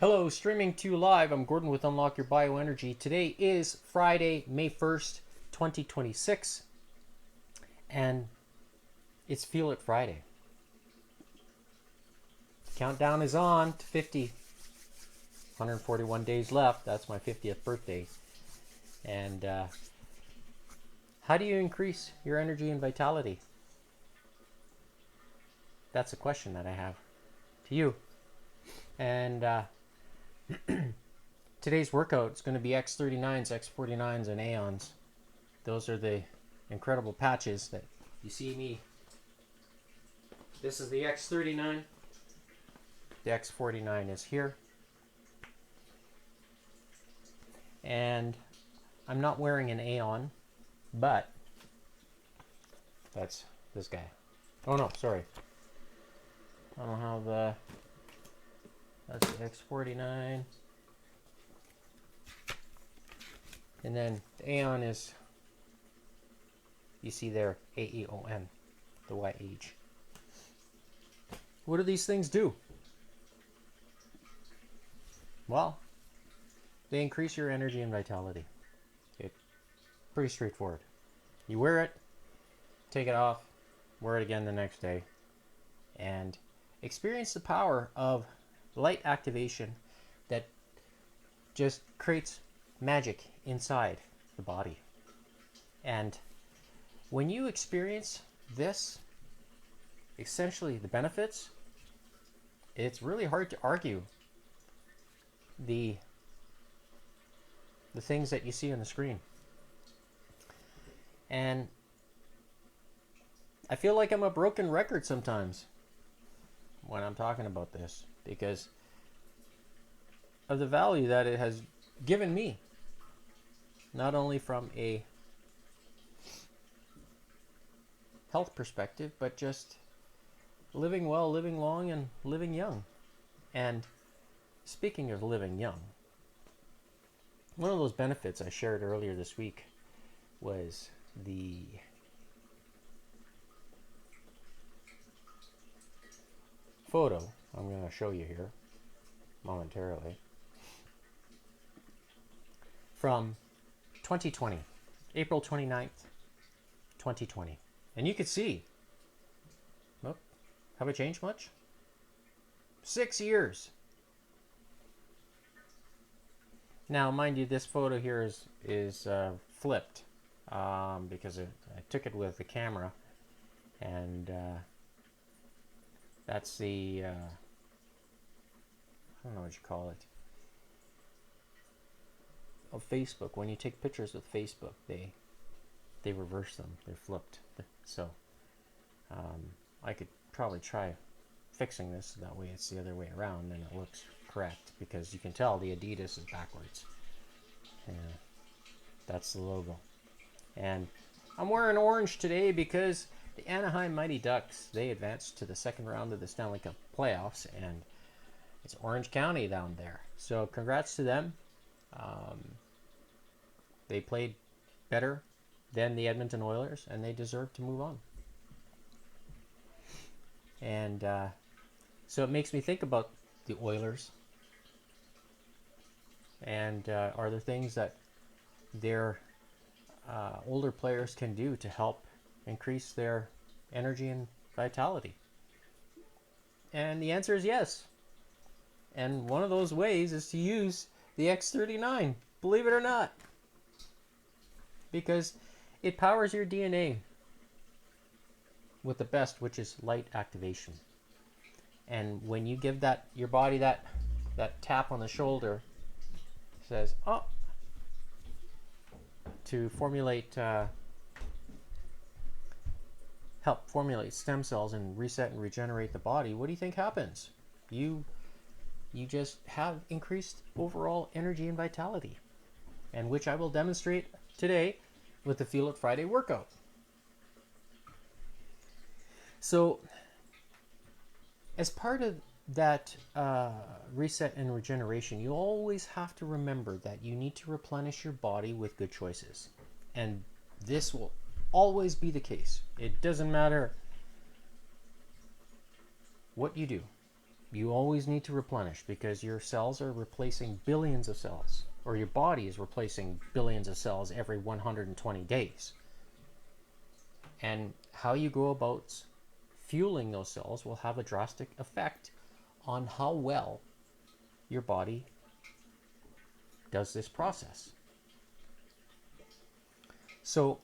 Hello, streaming to you live. I'm Gordon with Unlock Your Bioenergy. Today is Friday, May 1st, 2026, and it's Feel It Friday. Countdown is on to 50. 141 days left. That's my 50th birthday. And how do you increase your energy and vitality? That's a question that I have to you. And today's workout is going to be X39s, X49s, and Aeons. Those are the incredible patches that you see me. This is the X39. The X49 is here. And I'm not wearing an Aeon, but that's this guy. Oh no, sorry. I don't have the... That's the X49. And then the Aeon is, you see there, Aeon, the YH. What do these things do? Well, they increase your energy and vitality. It's pretty straightforward. You wear it, take it off, wear it again the next day, and experience the power of light activation that just creates magic inside the body. And when you experience this, essentially the benefits, it's really hard to argue the things that you see on the screen. And I feel like I'm a broken record sometimes when I'm talking about this, because of the value that it has given me, not only from a health perspective, but just living well, living long, and living young. And speaking of living young, one of those benefits I shared earlier this week was the photo I'm going to show you here momentarily from 2020, April 29th, 2020. And you could see, oh, have I changed much? 6 years. Now, mind you, this photo here is flipped because I took it with the camera, and that's the I don't know what you call it, of Facebook. When you take pictures with Facebook, they reverse them. They're flipped. So I could probably try fixing this, that way it's the other way around and it looks correct, because you can tell the Adidas is backwards. Yeah, that's the logo. And I'm wearing orange today because the Anaheim Mighty Ducks, they advanced to the second round of the Stanley Cup playoffs, and it's Orange County down there. So congrats to them. They played better than the Edmonton Oilers, and they deserve to move on. And so it makes me think about the Oilers, and are there things that their older players can do to help increase their energy and vitality? And the answer is yes. And one of those ways is to use the X39, believe it or not, because it powers your DNA with the best, which is light activation. And when you give that your body that tap on the shoulder, it says, oh, to formulate help formulate stem cells and reset and regenerate the body, what do you think happens? You just have increased overall energy and vitality, and which I will demonstrate today with the Feel It Friday workout. So as part of that reset and regeneration, you always have to remember that you need to replenish your body with good choices. And this will always be the case. It doesn't matter what you do. You always need to replenish because your cells are replacing billions of cells, or your body is replacing billions of cells every 120 days. And how you go about fueling those cells will have a drastic effect on how well your body does this process. So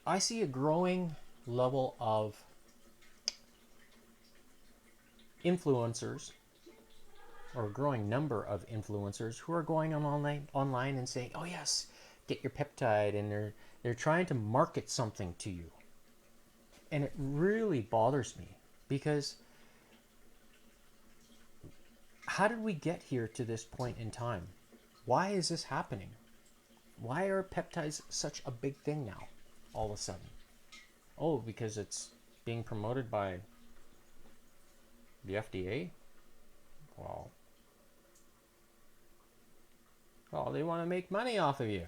I see a growing level of influencers, or a growing number of influencers who are going on online and saying, "Oh yes, get your peptide," and they're trying to market something to you. And it really bothers me because how did we get here to this point in time? Why is this happening? Why are peptides such a big thing now, all of a sudden? Oh, because it's being promoted by the FDA? Well, they want to make money off of you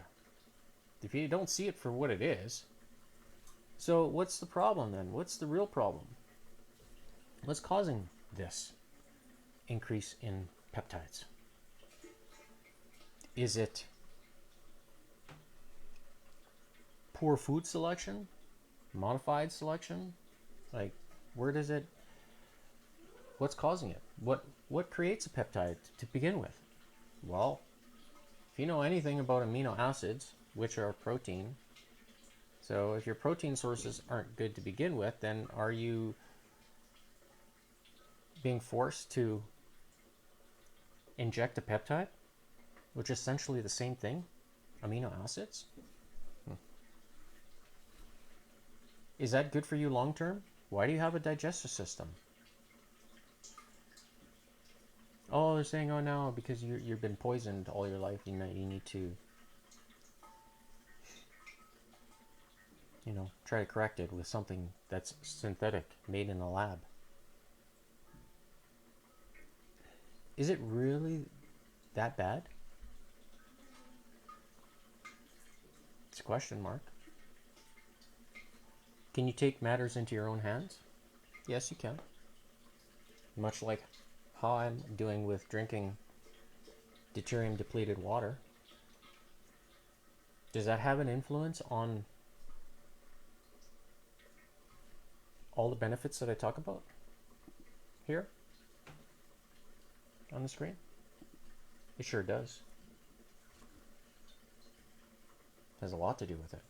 if you don't see it for what it is. So what's the problem then? What's the real problem? What's causing this increase in peptides? Is it poor food selection? Modified selection? Like, where does it, what's causing it? What creates a peptide to begin with? Well, if you know anything about amino acids, which are protein, so if your protein sources aren't good to begin with, then are you being forced to inject a peptide, which is essentially the same thing, amino acids? Is that good for you long term? Why do you have a digestive system? Oh, they're saying, oh no, because you've been poisoned all your life, you need to, try to correct it with something that's synthetic, made in a lab. Is it really that bad? It's a question mark. Can you take matters into your own hands? Yes, you can. Much like how I'm doing with drinking deuterium depleted water. Does that have an influence on all the benefits that I talk about here on the screen? It sure does. It has a lot to do with it.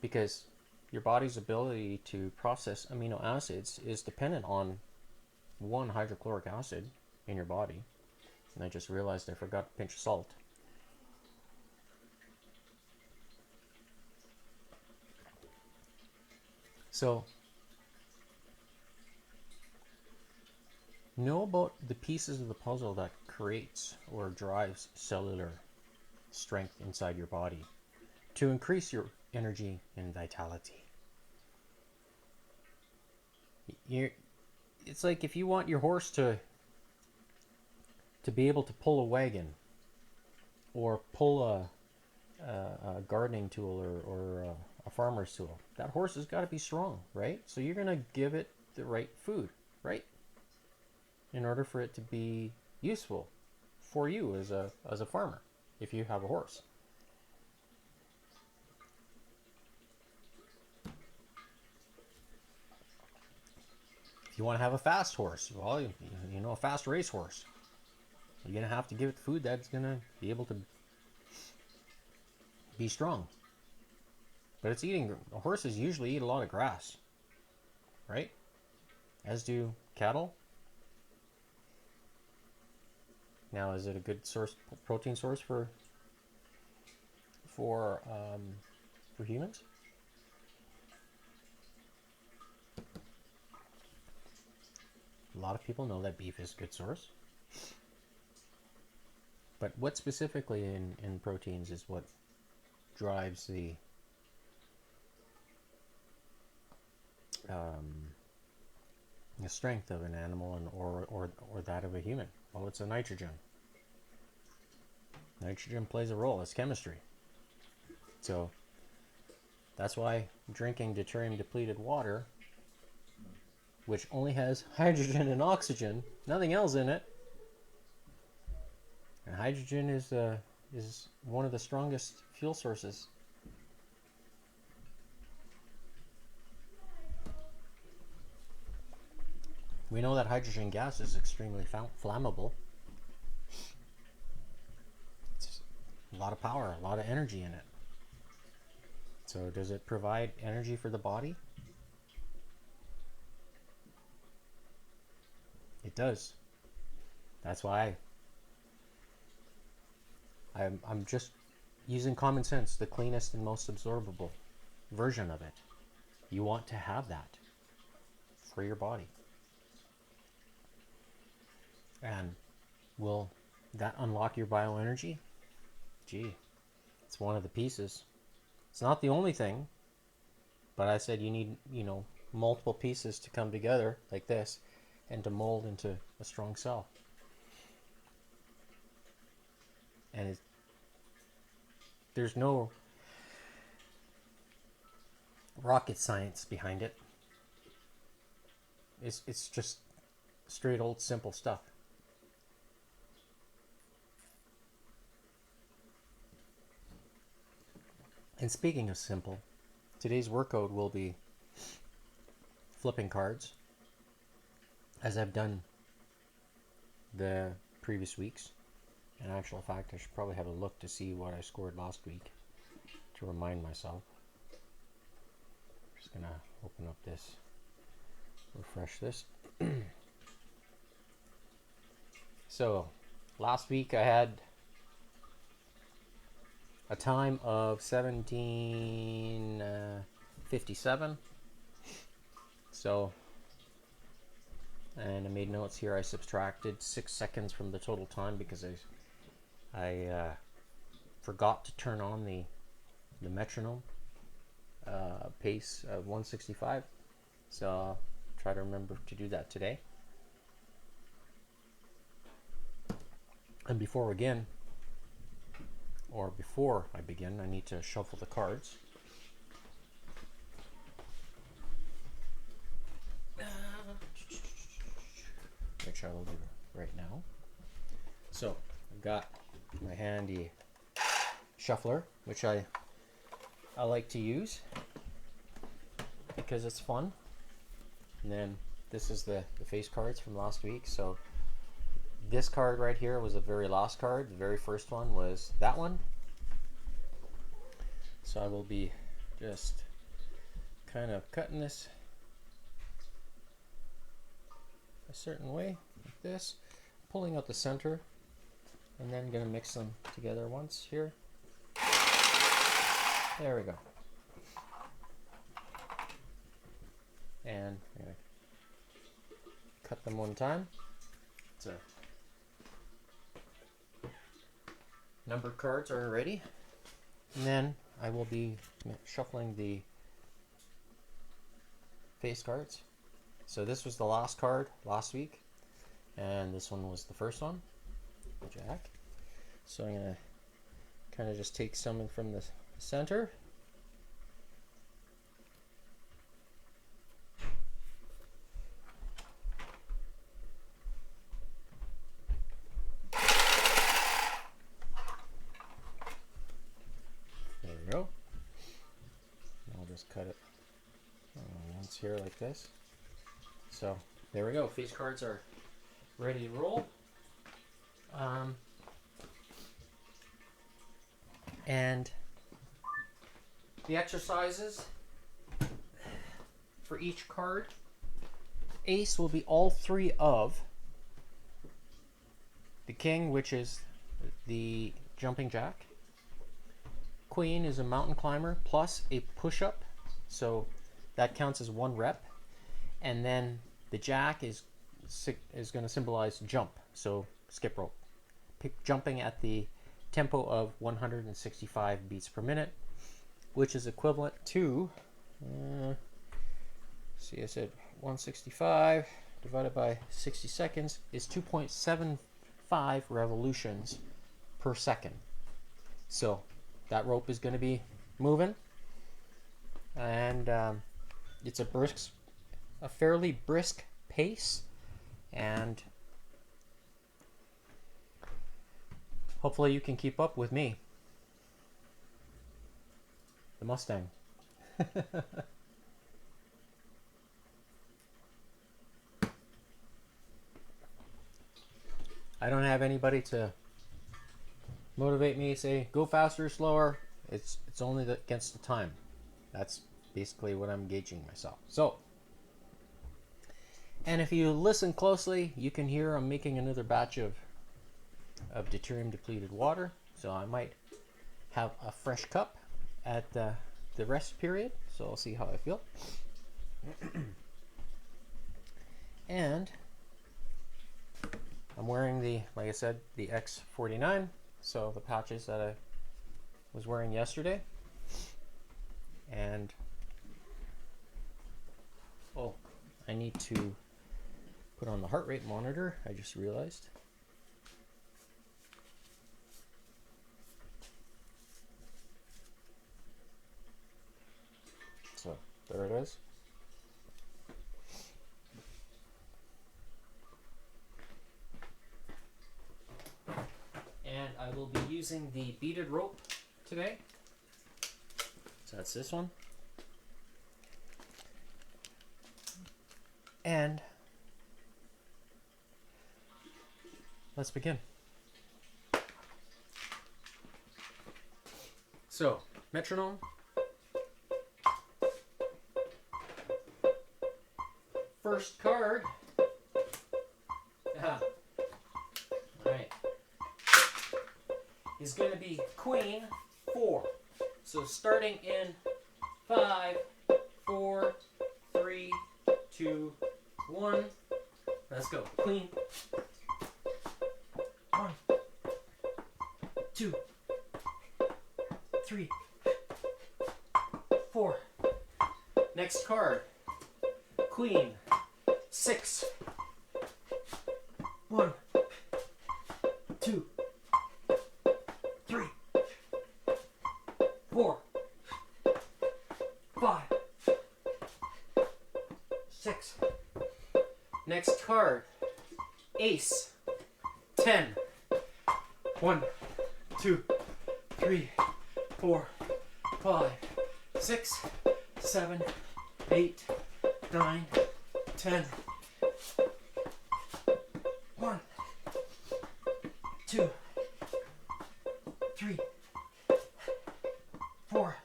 Because your body's ability to process amino acids is dependent on one hydrochloric acid in your body. And I just realized I forgot to pinch of salt. So, know about the pieces of the puzzle that creates or drives cellular strength inside your body to increase your energy and vitality. It's like if you want your horse to be able to pull a wagon or pull a gardening tool or a farmer's tool, that horse has got to be strong, right? So you're going to give it the right food, right? In order for it to be useful for you as a farmer, if you have a horse. If you want to have a fast horse, well, a fast race horse, you're going to have to give it food that's going to be able to be strong. But horses usually eat a lot of grass, right? As do cattle. Now, is it a good protein source for humans? A lot of people know that beef is a good source. But what specifically in proteins is what drives the strength of an animal or that of a human? Well, it's a nitrogen. Nitrogen plays a role. It's chemistry. So that's why drinking deuterium depleted water which only has hydrogen and oxygen, nothing else in it. And hydrogen is one of the strongest fuel sources. We know that hydrogen gas is extremely flammable. It's a lot of power, a lot of energy in it. So does it provide energy for the body? It does. That's why I'm just using common sense, the cleanest and most absorbable version of it. You want to have that for your body. And will that unlock your bioenergy? Gee, it's one of the pieces. It's not the only thing, but I said you need, multiple pieces to come together like this and to mold into a strong cell. And there's no rocket science behind it. It's just straight old simple stuff. And speaking of simple, today's workout will be flipping cards, as I've done the previous weeks. In actual fact, I should probably have a look to see what I scored last week to remind myself. Just gonna open up this, refresh this. So, last week I had a time of 17:57. So, and I made notes here. I subtracted 6 seconds from the total time because I forgot to turn on the metronome pace of 165. So I'll try to remember to do that today. And before I begin, I need to shuffle the cards. Which I will do right now. So I've got my handy shuffler, which I like to use because it's fun. And then this is the face cards from last week. So this card right here was the very last card. The very first one was that one. So I will be just kind of cutting this a certain way, like this, pulling out the center, and then gonna mix them together once here. There we go. And I'm gonna cut them one time. So numbered cards are ready, and then I will be shuffling the face cards. So this was the last card last week, and this one was the first one, the Jack. So I'm gonna kind of just take some from the center. There we go. I'll just cut it once here like this. So there we go. Face cards are ready to roll. And the exercises for each card. Ace will be all three of the king, which is the jumping jack. Queen is a mountain climber plus a push-up, so that counts as 1 rep. And then the jack is going to symbolize jump, so skip rope. Jumping at the tempo of 165 beats per minute, which is equivalent to, see, I said 165 divided by 60 seconds is 2.75 revolutions per second. So that rope is going to be moving, and it's a brisk a fairly brisk pace, and hopefully you can keep up with me, the Mustang. I don't have anybody to motivate me, say go faster, slower. It's only against the time. That's basically what I'm gauging myself. So, and if you listen closely, you can hear I'm making another batch of deuterium depleted water. So I might have a fresh cup at the rest period. So I'll see how I feel. And I'm wearing the, like I said, the X49. So the patches that I was wearing yesterday. And oh, I need to put on the heart rate monitor, I just realized. So there it is. And I will be using the beaded rope today. So that's this one. And let's begin. So, metronome. First card. Alright. Is going to be Queen 4. So starting in 5, 4, 3, 2, 1. Let's go. Queen. 1, 2, 3, 4. Next card. Queen 6. 1, 2, 3, 4, 5, 6. Next card. Ace 10. 1, 2, 3, 4, 5, 6, 7, 8, 9, 10. 1, 2, 3, 4,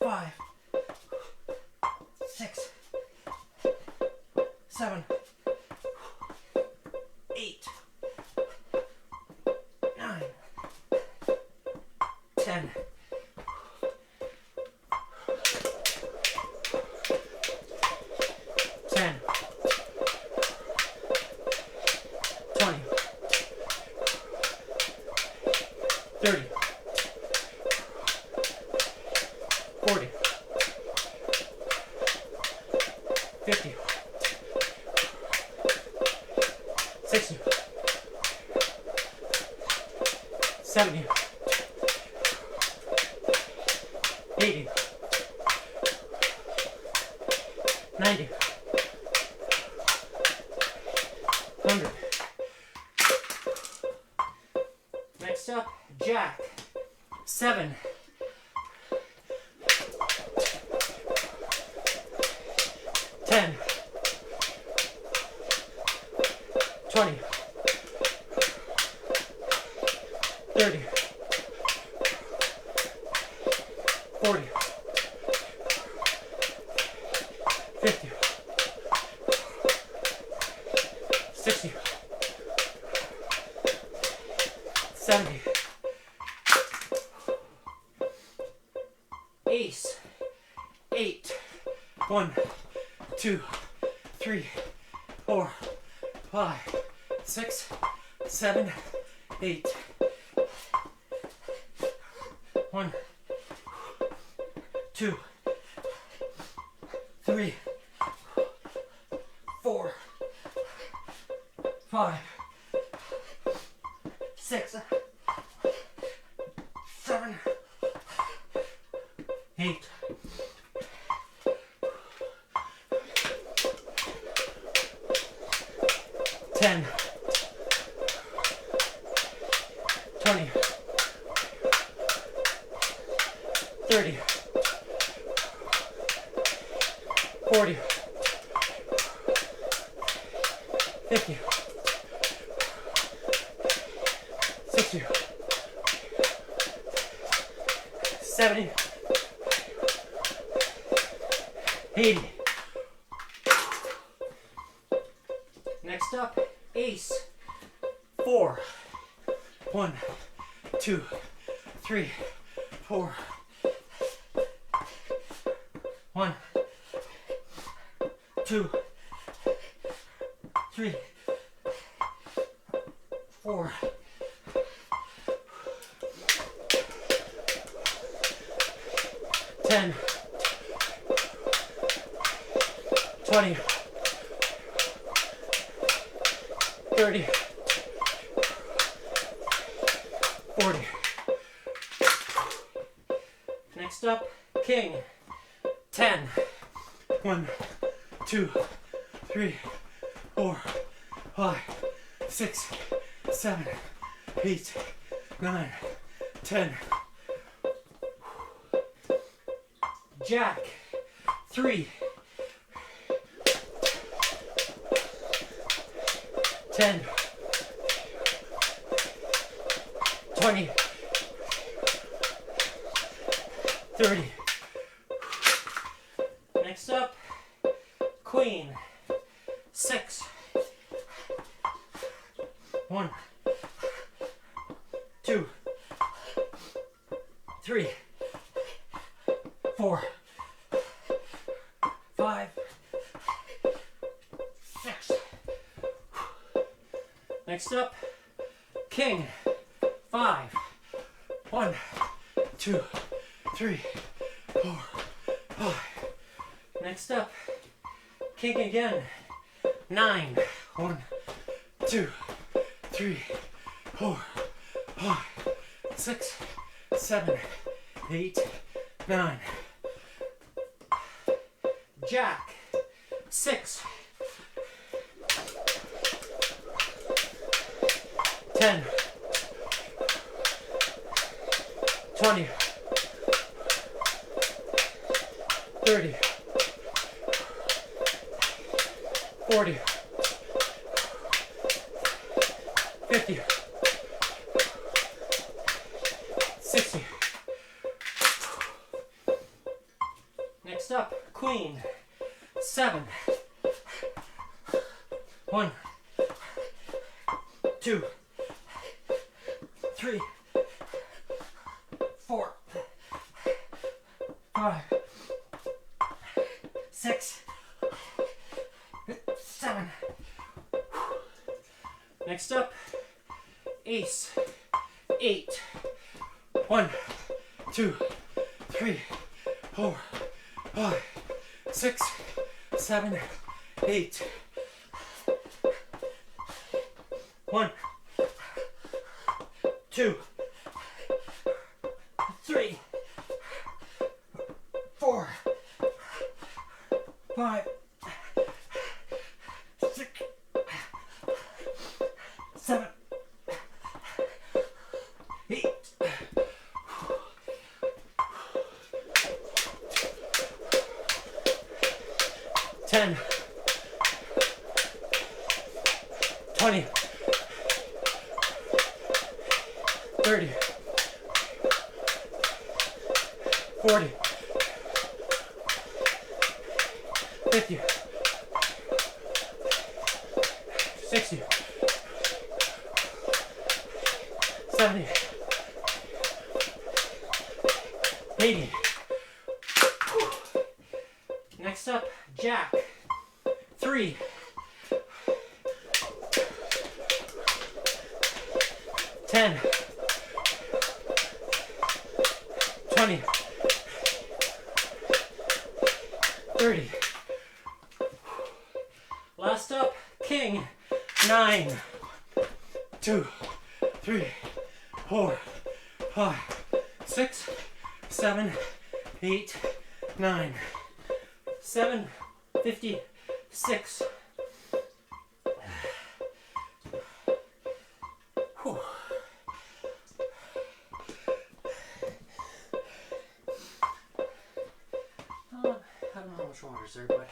5, 6, 7, 8, 9, 10. 10, 20, 30, 40, 50, 60, 70, 80, 90, 100. Next up, Jack 7. 10, 20, 30, 40, 50, 60, 70. Ace 8. 1, 2, 3, 4, 5, 6, 7, 8. 1, 2, 3, 4, 5, 6, 7, 8. 10, 20, 30, 40, 50, 60, 70, 80. Next up, ace. 4. 1, 2, 3, 4. 1, 2, 3, 4. 10, 20, 30, 40. Next up, king. 10. 1, 2, 3, 4, 5, 6, 7, 8, 9, 10. Jack. 3. 10, 20, 30. Next up, queen. 6. 1, 2, 3, 4, 5, 6. Next up, king. 5. 1, 2, 3, 4, 5. Next up, king again. 9. 1, 2, 3, 4, 5, 6, 7, 8, 9. Jack. 6. 10, 20, 30, 40, 50, 60. Next up, queen. 7. 1, 2, 3, 4, 5, 6, 7. Next up, ace. 8. 1, 2, 3, 4, 5, 6, 7, 8. 1, 2, 3, 4, 5, 6, 7, 8. 10, 20, 30, 40, 50, 60, 70, 80. Next up, jack. 3. 10, 20, 30. Last up, king. 9, 2, 3, 4, 5, 6, 7, 8, 9. 7, 56, much water's there, but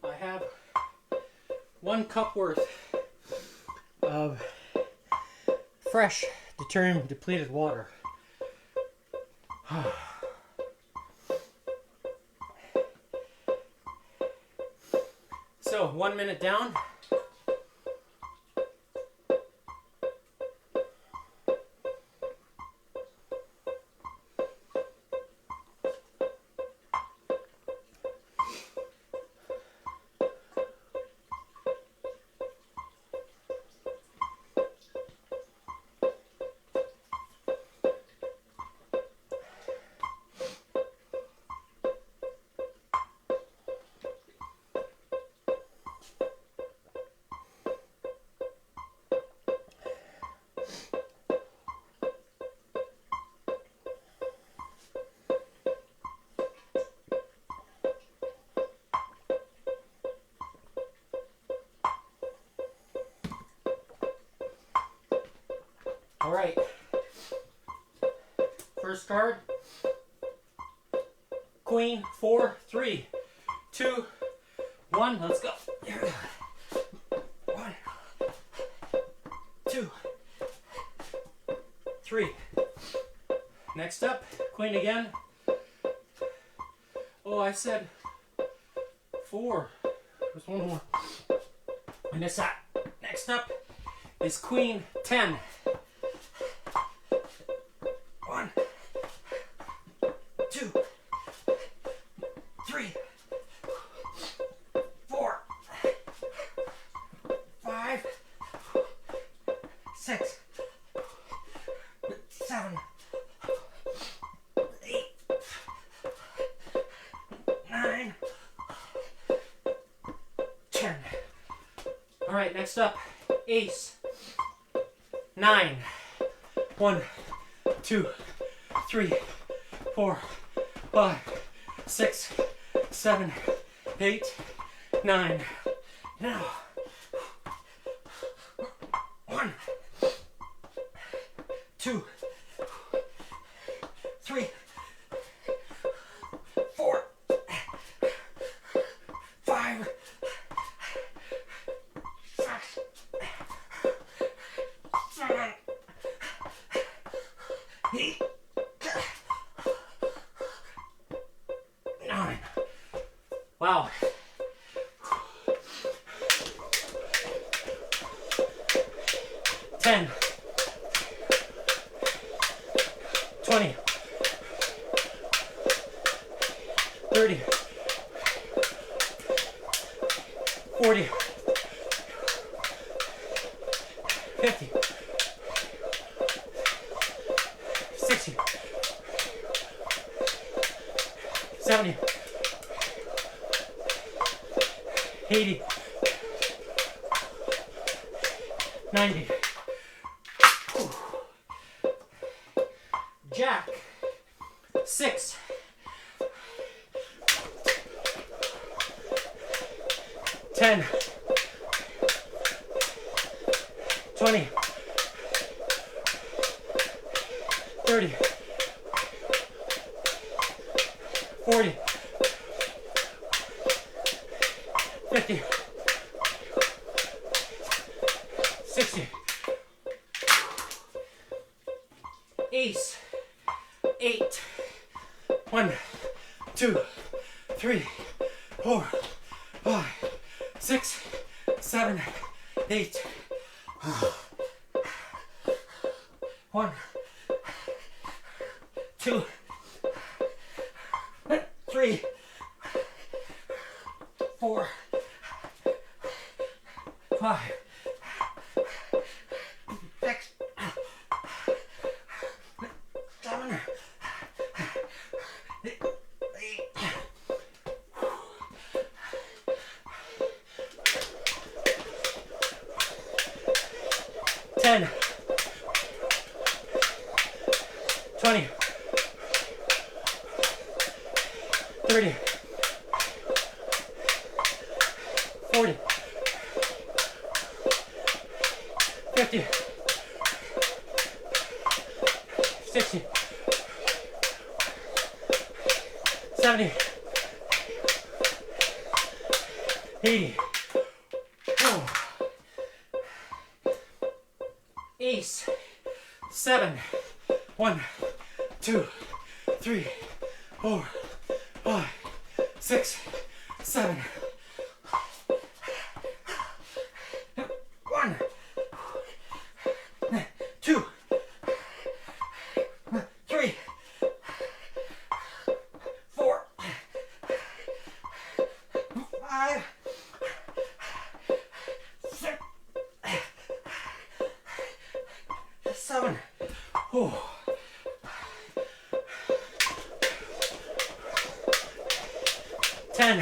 I have 1 cup worth of fresh deuterium depleted water. So 1 minute down. All right, first card, Queen, 4, 3, 2, 1, let's go. 1, 2, 3. Next up, Queen again. Oh, I said 4. There's one more. I missed that. Next up is Queen, 10. 1, 2, 3, 4, 5, 6, 7, 8, 9, 10. All right, next up, Ace, 9. 1, 2, 3, 4, 5, 6, 7, 8, 9. Now, 1, 2, 3, 4, 5, 6, 7, 8, 9. Wow. Ten. 20. 30. 40. 50. 60. 70. 80. 90. Jack. 6. 10. 20. 30. 40. 50. 60. Ace. 8. 1, 2, 3, 4, 5, 6, 7, 8. 1, 2, 3, 4, 5, 6, 7, 8. 20, 30, 40, 50, 60, 70, 80. Oh. Ace. 7. 1, 2, 3, 4, 5, 6, 7. 1, 2, 3, 4, 5, 6, 7. Oh. 10,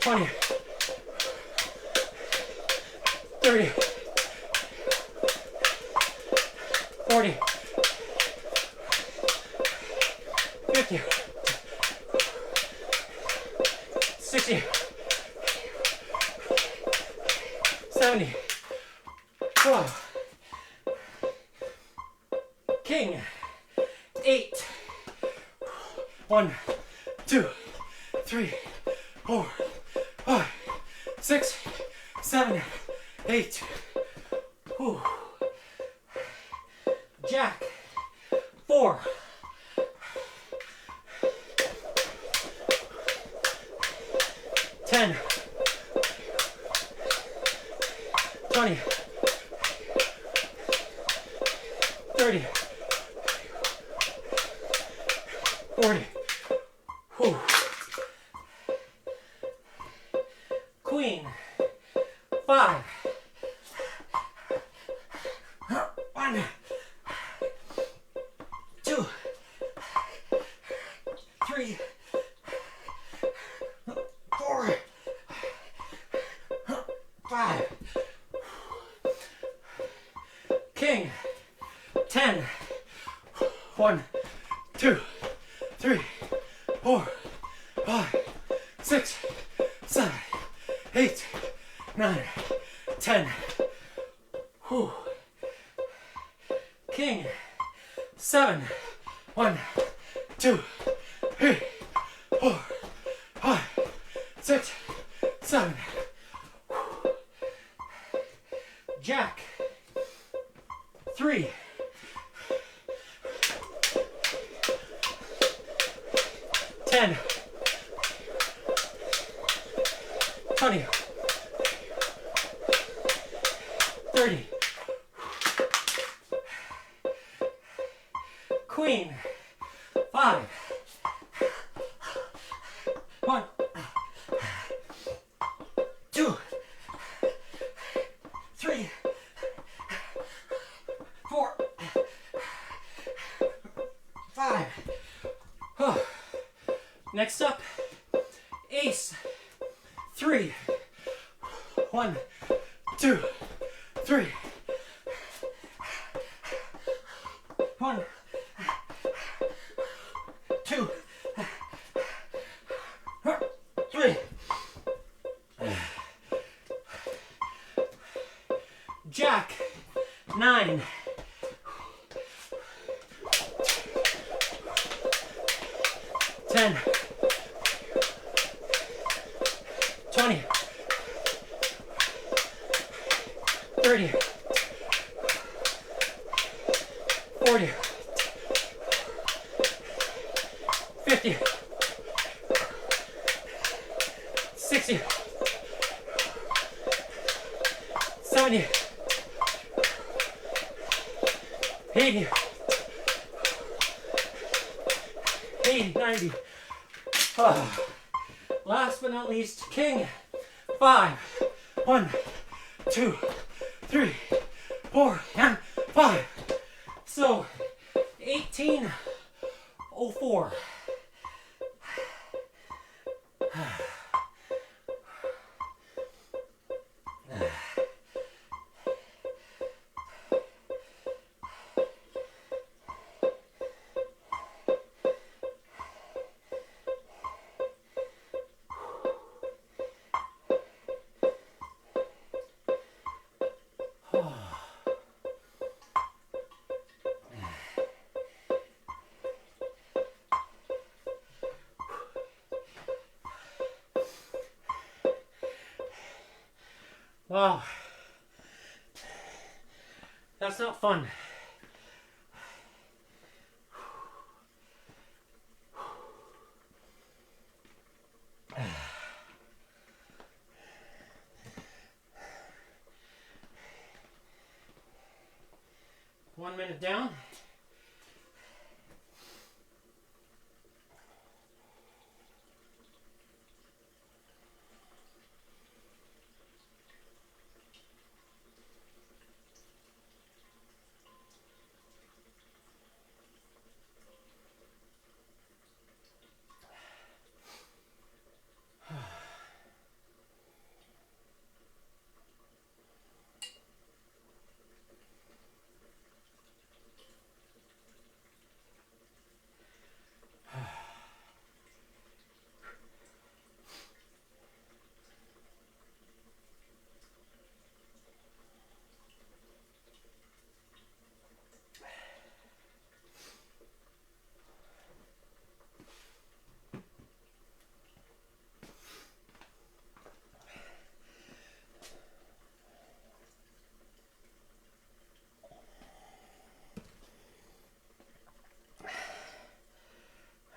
20, 30, 40, 50, 60, 70. Whoa. King. 8. 1, 2, 3, 4, 5, 6, 7, 8. Whew. Jack. 4. 10, 20, 30, 40. Whew. Queen. 5. 1, 2, 3, 4, 5. King. 10. 1, 2, 3, 4, 5, 6, 7, 8, 9, 10. Whew. King. 7. 1, 2, 3, 4, 5, 6, 7. Jack. 3. 10, 20, 30. Queen. 5. 1, 2, 3, 4, 5. Oh. Next up, ace. 3. 1, 2, 3. 1, 2, 3. Jack. 9. 10, 20, 30, 40, 50, 60, 70, 80, 90. Oh. Last but not least, king. 5. 1, 2, 3, 4, and 5. So, 1804. Wow, that's not fun. One minute down.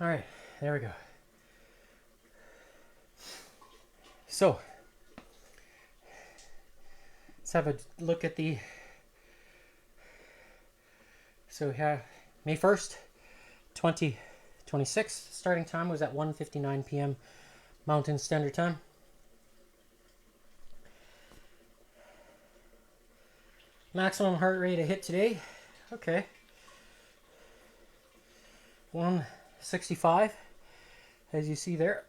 All right, there we go. So, let's have a look at the, so here, May 1st, 2026, starting time was at 1:59 p.m. Mountain Standard Time. Maximum heart rate I hit today, okay, 165, as you see there.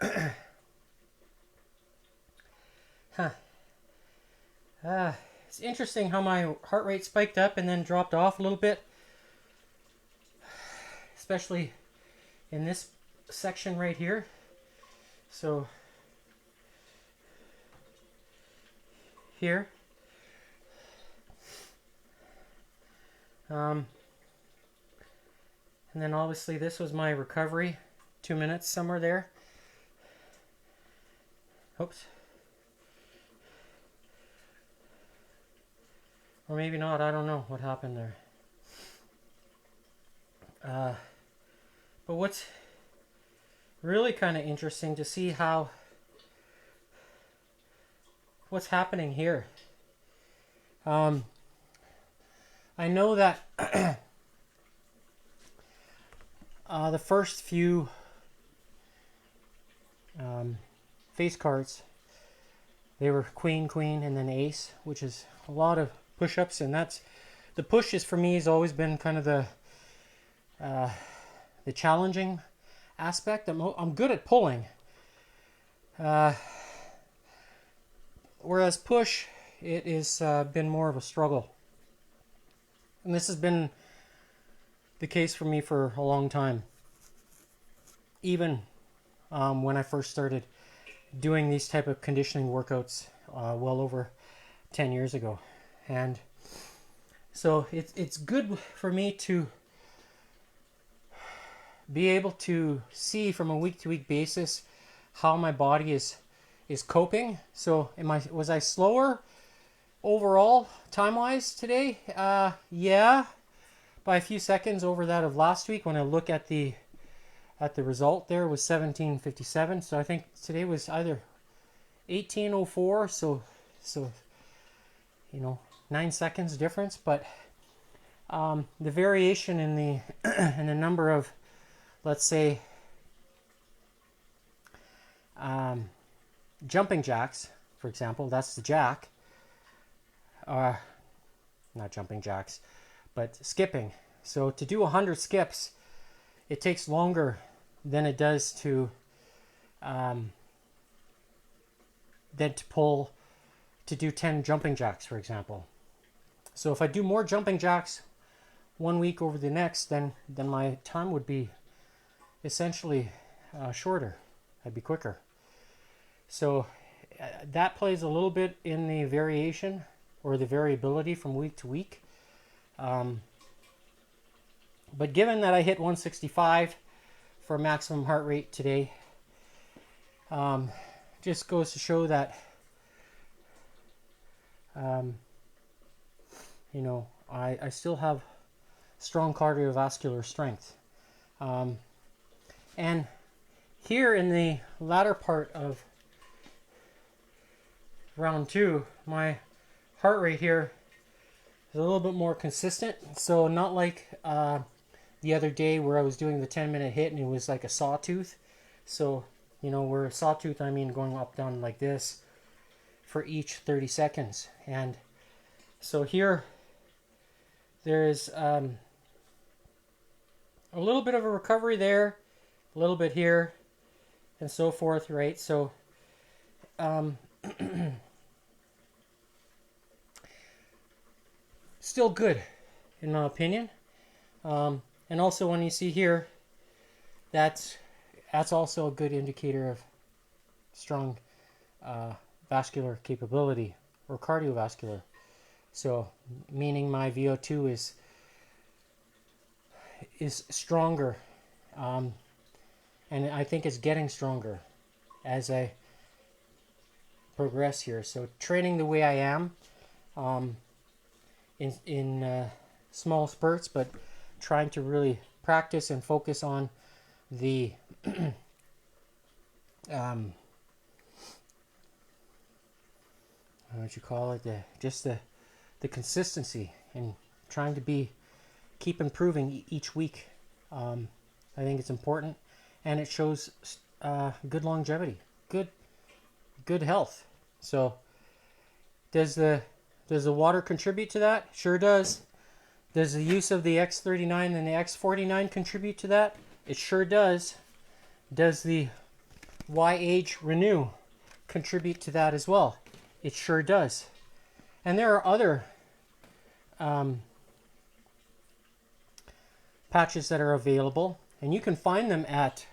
It's interesting how my heart rate spiked up and then dropped off a little bit, especially in this section right here. So here, and then obviously this was my recovery, 2 minutes somewhere there. Oops. Or maybe not, I don't know what happened there. But what's really kind of interesting to see how, what's happening here. I know that the first few face cards, they were queen, queen, and then ace, which is a lot of push-ups, and that's, the pushes for me has always been kind of the challenging aspect. I'm good at pulling, whereas push, it is been more of a struggle, and this has been the case for me for a long time, even when I first started doing these type of conditioning workouts well over 10 years ago. And so it's good for me to be able to see from a week-to-week basis how my body is coping. So was I slower overall time-wise today? Yeah, by a few seconds over that of last week. When I look at the result, there was 17:57. So I think today was either 18:04. So 9 seconds difference. But the variation in the in the number of, let's say, jumping jacks, for example, that's the jack. Not jumping jacks, but skipping. So to do 100 skips, it takes longer than it does to do 10 jumping jacks, for example. So if I do more jumping jacks one week over the next, then my time would be essentially shorter. I'd be quicker. So that plays a little bit in the variation or the variability from week to week. But given that I hit 165 for maximum heart rate today, just goes to show that you know, I still have strong cardiovascular strength. And here in the latter part of round 2, my heart rate here is a little bit more consistent. So not like the other day where I was doing the 10-minute hit and it was like a sawtooth. So, you know, where a sawtooth, I mean going up, down like this for each 30 seconds. And so here, there's a little bit of a recovery there, a little bit here, and so forth, right? So, still good, in my opinion. And also when you see here, that's also a good indicator of strong vascular capability or cardiovascular. So meaning my VO2 is stronger, and I think it's getting stronger as I progress here. So training the way I am, in small spurts, but trying to really practice and focus on the what you call it, the consistency, and trying to keep improving each week. I think it's important, and it shows good longevity, good health. So does the water contribute to that? Sure does. Does the use of the X39 and the X49 contribute to that? It sure does. Does the YH Renew contribute to that as well? It sure does. And there are other patches that are available, and you can find them at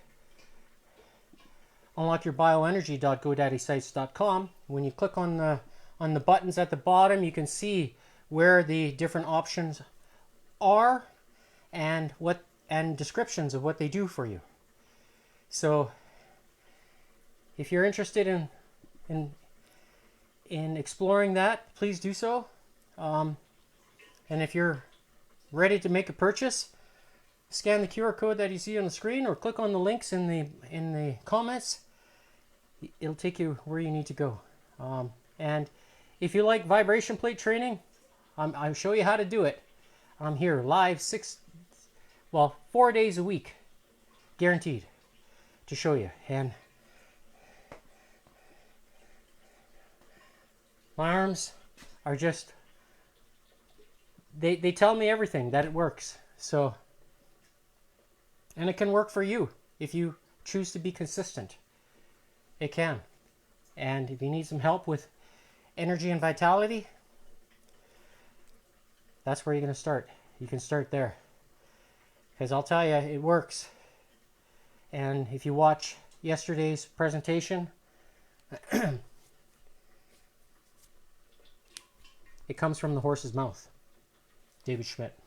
unlockyourBioenergy.GoDaddySites.com. When you click on the buttons at the bottom, you can see where the different options are and descriptions of what they do for you. So if you're interested in exploring that, please do so. And if you're ready to make a purchase, scan the QR code that you see on the screen or click on the links in the comments. It'll take you where you need to go. And if you like vibration plate training, I'll show you how to do it. I'm here live 4 days a week, guaranteed, to show you. And my arms are just, they tell me everything, that it works. So, and it can work for you if you choose to be consistent. It can. And if you need some help with energy and vitality, that's where you're going to start. You can start there. Because I'll tell you, it works. And if you watch yesterday's presentation, it comes from the horse's mouth. David Schmidt,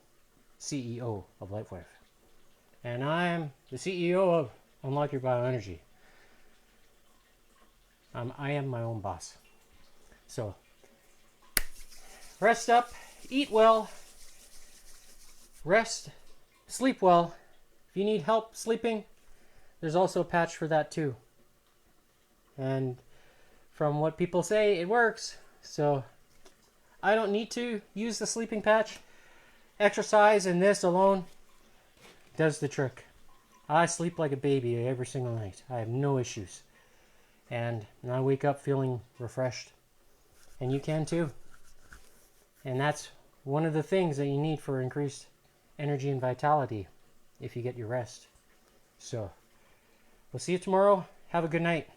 CEO of LifeWave. And I am the CEO of Unlock Your Bioenergy. I am my own boss. So, rest up, eat well, rest, sleep well. If you need help sleeping, there's also a patch for that too. And from what people say, it works. So, I don't need to use the sleeping patch. Exercise and this alone does the trick. I sleep like a baby every single night. I have no issues. And I wake up feeling refreshed. And you can too. And that's one of the things that you need for increased energy and vitality if you get your rest. So, we'll see you tomorrow. Have a good night.